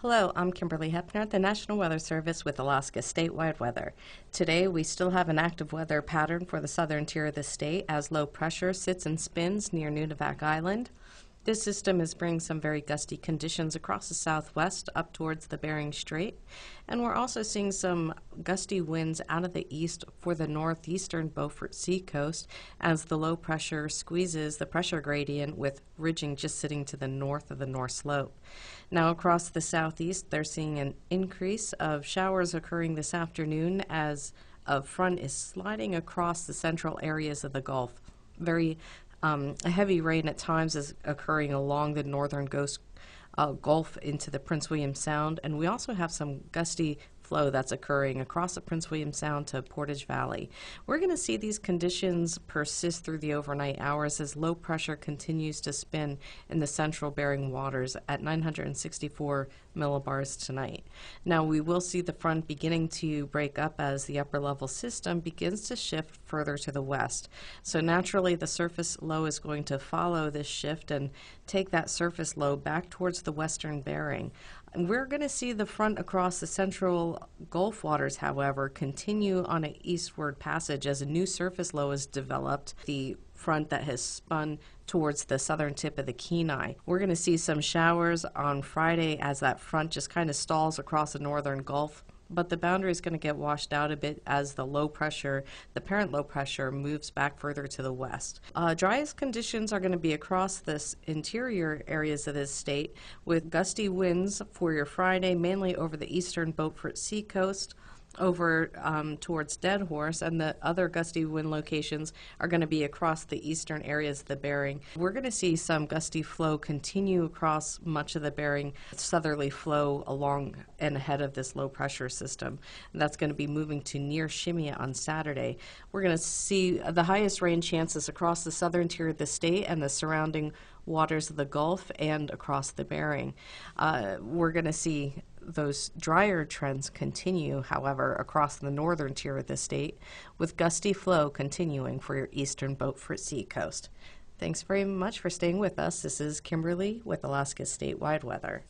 Hello, I'm Kimberly Hepner, the National Weather Service with Alaska statewide weather. Today, we still have an active weather pattern for the southern tier of the state as low pressure sits and spins near Nunivak Island. This system is bringing some very gusty conditions across the southwest up towards the Bering Strait, and we're also seeing some gusty winds out of the east for the northeastern Beaufort Sea coast as the low pressure squeezes the pressure gradient with ridging just sitting to the north of the North Slope. Now across the southeast, they're seeing an increase of showers occurring this afternoon as a front is sliding across the central areas of the Gulf. A heavy rain at times is occurring along the northern Gulf into the Prince William Sound, and we also have some gusty flow that's occurring across the Prince William Sound to Portage Valley. We're going to see these conditions persist through the overnight hours as low pressure continues to spin in the central Bering waters at 964 millibars tonight. Now we will see the front beginning to break up as the upper level system begins to shift further to the west. So naturally the surface low is going to follow this shift and take that surface low back towards the western Bering. We're going to see the front across the central Gulf waters, however, continue on an eastward passage as a new surface low is developed, the front that has spun towards the southern tip of the Kenai. We're going to see some showers on Friday as that front just kind of stalls across the northern Gulf, but the boundary is going to get washed out a bit as the low pressure, the parent low pressure, moves back further to the west. Driest conditions are going to be across this interior areas of this state with gusty winds for your Friday, mainly over the eastern Beaufort Sea coast, over towards Dead Horse, and the other gusty wind locations are going to be across the eastern areas of the Bering. We're going to see some gusty flow continue across much of the Bering, southerly flow along and ahead of this low pressure system. And that's going to be moving to near Shemya on Saturday. We're going to see the highest rain chances across the southern tier of the state and the surrounding waters of the Gulf and across the Bering. We're going to see those drier trends continue, however, across the northern tier of the state, with gusty flow continuing for your eastern Beaufort Sea coast. Thanks very much for staying with us. This is Kimberly with Alaska statewide weather.